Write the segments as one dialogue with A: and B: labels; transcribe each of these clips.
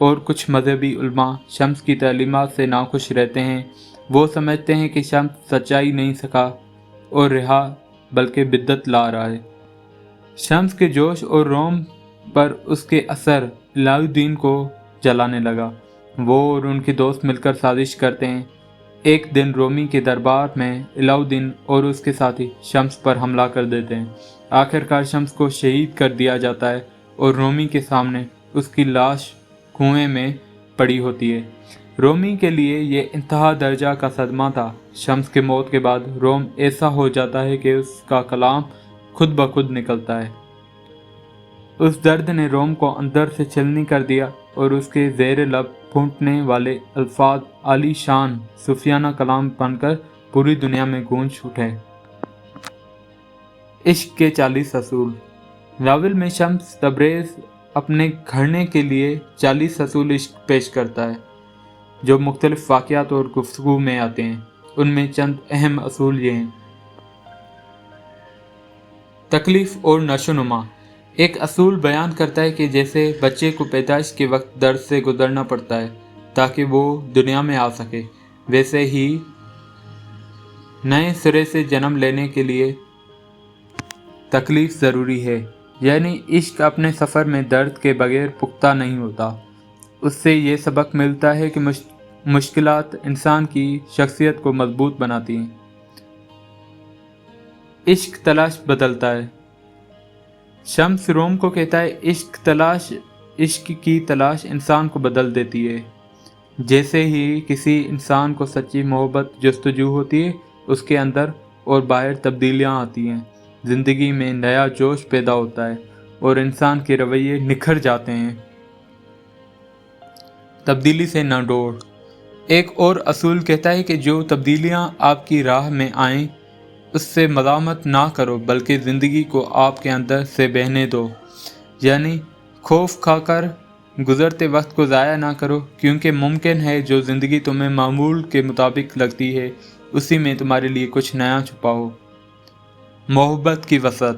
A: اور کچھ مذہبی علماء شمس کی تعلیمات سے ناخوش رہتے ہیں۔ وہ سمجھتے ہیں کہ شمس سچائی نہیں سکھا اور رہا بلکہ بدعت لا رہا ہے۔ شمس کے جوش اور روم پر اس کے اثر علاء الدین کو جلانے لگا۔ وہ اور ان کے دوست مل کر سازش کرتے ہیں۔ ایک دن رومی کے دربار میں علاء الدین اور اس کے ساتھی شمس پر حملہ کر دیتے ہیں۔ آخرکار شمس کو شہید کر دیا جاتا ہے اور رومی کے سامنے اس کی لاش کنویں میں پڑی ہوتی ہے۔ رومی کے لیے یہ انتہا درجہ کا صدمہ تھا۔ شمس کے موت کے بعد روم ایسا ہو جاتا ہے کہ اس کا کلام خود بخود نکلتا ہے۔ اس درد نے روم کو اندر سے چھلنی کر دیا اور اس کے زیر لب پھوٹنے والے الفاظ عالی شان صوفیانہ کلام بن کر پوری دنیا میں گونج اٹھے۔ عشق کے 40 اصول۔ ناول میں شمس تبریز اپنے گھرانے کے لیے 40 اصول عشق پیش کرتا ہے جو مختلف واقعات اور گفتگو میں آتے ہیں۔ ان میں چند اہم اصول یہ ہیں۔ تکلیف اور نشو و نما۔ ایک اصول بیان کرتا ہے کہ جیسے بچے کو پیدائش کے وقت درد سے گزرنا پڑتا ہے تاکہ وہ دنیا میں آ سکے، ویسے ہی نئے سرے سے جنم لینے کے لیے تکلیف ضروری ہے۔ یعنی عشق اپنے سفر میں درد کے بغیر پختہ نہیں ہوتا۔ اس سے یہ سبق ملتا ہے کہ مشکلات انسان کی شخصیت کو مضبوط بناتی ہیں۔ عشق تلاش بدلتا ہے۔ شمس روم کو کہتا ہے عشق کی تلاش انسان کو بدل دیتی ہے۔ جیسے ہی کسی انسان کو سچی محبت جستجو ہوتی ہے، اس کے اندر اور باہر تبدیلیاں آتی ہیں، زندگی میں نیا جوش پیدا ہوتا ہے اور انسان کے رویے نکھر جاتے ہیں۔ تبدیلی سے نہ ڈور۔ ایک اور اصول کہتا ہے کہ جو تبدیلیاں آپ کی راہ میں آئیں اس سے ملامت نہ کرو بلکہ زندگی کو آپ کے اندر سے بہنے دو۔ یعنی خوف کھا کر گزرتے وقت کو ضائع نہ کرو، کیونکہ ممکن ہے جو زندگی تمہیں معمول کے مطابق لگتی ہے اسی میں تمہارے لیے کچھ نیا چھپا ہو۔ محبت کی وسعت۔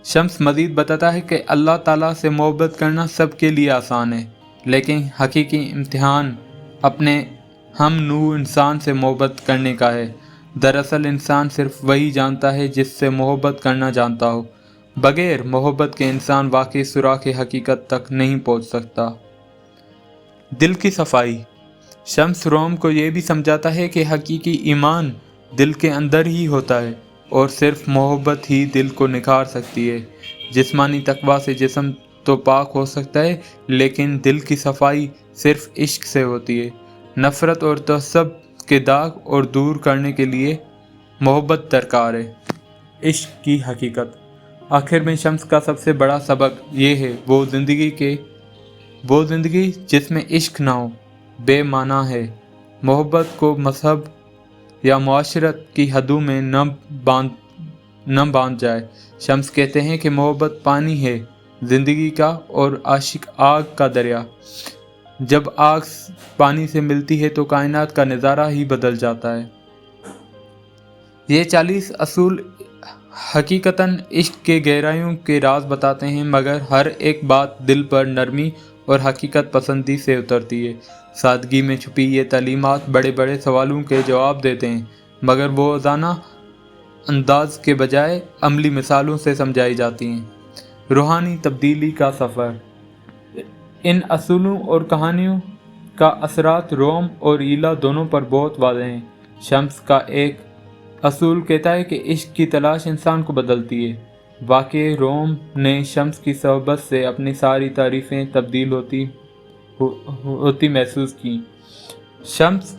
A: شمس مزید بتاتا ہے کہ اللہ تعالیٰ سے محبت کرنا سب کے لیے آسان ہے، لیکن حقیقی امتحان اپنے ہم نوع انسان سے محبت کرنے کا ہے۔ دراصل انسان صرف وہی جانتا ہے جس سے محبت کرنا جانتا ہو۔ بغیر محبت کے انسان واقعی سراغ حقیقت تک نہیں پہنچ سکتا۔ دل کی صفائی۔ شمس روم کو یہ بھی سمجھاتا ہے کہ حقیقی ایمان دل کے اندر ہی ہوتا ہے اور صرف محبت ہی دل کو نکھار سکتی ہے۔ جسمانی تقویٰ سے جسم تو پاک ہو سکتا ہے، لیکن دل کی صفائی صرف عشق سے ہوتی ہے۔ نفرت اور تعصب کے داغ اور دور کرنے کے لیے محبت درکار ہے۔ عشق کی حقیقت۔ آخر میں شمس کا سب سے بڑا سبق یہ ہے وہ زندگی جس میں عشق نہ ہو بے معنی ہے۔ محبت کو مذہب یا معاشرت کی حدوں میں نہ باندھ جائے۔ شمس کہتے ہیں کہ محبت پانی ہے زندگی کا اور عاشق آگ کا دریا۔ جب آگ پانی سے ملتی ہے تو کائنات کا نظارہ ہی بدل جاتا ہے۔ یہ 40 اصول حقیقتاً عشق کے گہرائیوں کے راز بتاتے ہیں، مگر ہر ایک بات دل پر نرمی اور حقیقت پسندی سے اترتی ہے۔ سادگی میں چھپی یہ تعلیمات بڑے بڑے سوالوں کے جواب دیتے ہیں، مگر وہ روزانہ انداز کے بجائے عملی مثالوں سے سمجھائی جاتی ہیں۔ روحانی تبدیلی کا سفر۔ ان اصولوں اور کہانیوں کا اثرات روم اور ایلا دونوں پر بہت واضح ہیں۔ شمس کا ایک اصول کہتا ہے کہ عشق کی تلاش انسان کو بدلتی ہے۔ واقعی روم نے شمس کی صحبت سے اپنی ساری تعریفیں تبدیل ہوتی محسوس کی۔ شمس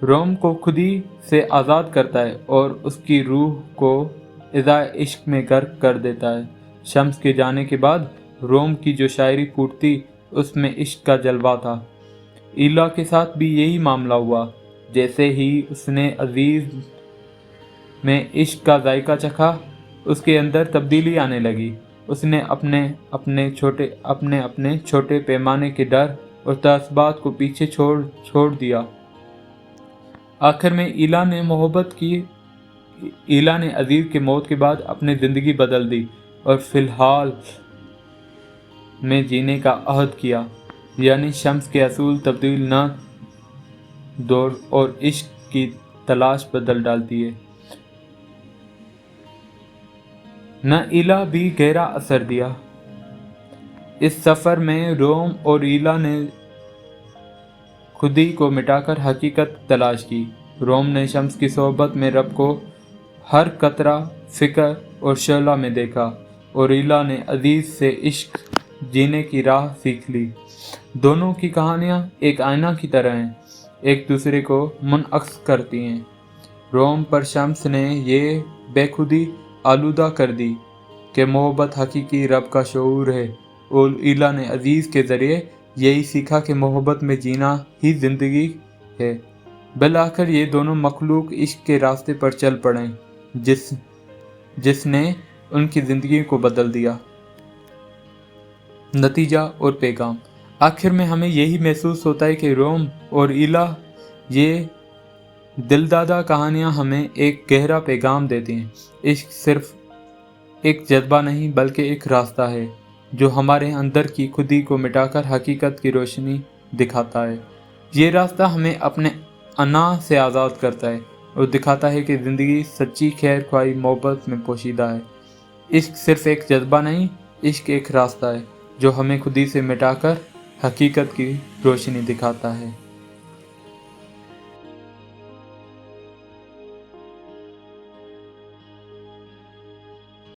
A: روم کو خودی سے آزاد کرتا ہے اور اس کی روح کو ازائے عشق میں غرق کر دیتا ہے۔ شمس کے جانے کے بعد روم کی جو شاعری پھوٹتی اس میں عشق کا جلوہ تھا۔ ایلا کے ساتھ بھی یہی معاملہ ہوا۔ جیسے ہی اس نے عزیز میں عشق کا ذائقہ چکھا، اس کے اندر تبدیلی آنے لگی۔ اس نے اپنے چھوٹے پیمانے کے ڈر اور تعصبات کو پیچھے چھوڑ دیا۔ آخر میں ایلا نے عزیز کے موت کے بعد اپنی زندگی بدل دی اور فی الحال میں جینے کا عہد کیا۔ یعنی شمس کے اصول تبدیل نہ دور اور عشق کی تلاش بدل ڈالتی ہے۔ نہ ایلا بھی گہرا اثر دیا۔ اس سفر میں روم اور ایلا نے خودی کو مٹا کر حقیقت تلاش کی۔ روم نے شمس کی صحبت میں رب کو ہر قطرہ فکر اور شعلہ میں دیکھا، اور ایلا نے عزیز سے عشق جینے کی راہ سیکھ لی۔ دونوں کی کہانیاں ایک آئینہ کی طرح ہیں، ایک دوسرے کو منعکس کرتی ہیں۔ روم پر شمس نے یہ بے خودی آلودہ کر دی کہ محبت حقیقی رب کا شعور ہے، اور ایلا نے عزیز کے ذریعے یہی سیکھا کہ محبت میں جینا ہی زندگی ہے۔ بالآخر یہ دونوں مخلوق عشق کے راستے پر چل پڑے جس نے ان کی زندگی کو بدل دیا۔ نتیجہ اور پیغام۔ آخر میں ہمیں یہی محسوس ہوتا ہے کہ روم اور ایلا یہ دلدادہ کہانیاں ہمیں ایک گہرا پیغام دیتی ہیں۔ عشق صرف ایک جذبہ نہیں بلکہ ایک راستہ ہے جو ہمارے اندر کی خودی کو مٹا کر حقیقت کی روشنی دکھاتا ہے۔ یہ راستہ ہمیں اپنے انا سے آزاد کرتا ہے اور دکھاتا ہے کہ زندگی سچی خیر خواہی محبت میں پوشیدہ ہے۔ عشق صرف ایک جذبہ نہیں، عشق ایک راستہ ہے جو ہمیں خودی سے مٹا کر حقیقت کی روشنی دکھاتا ہے۔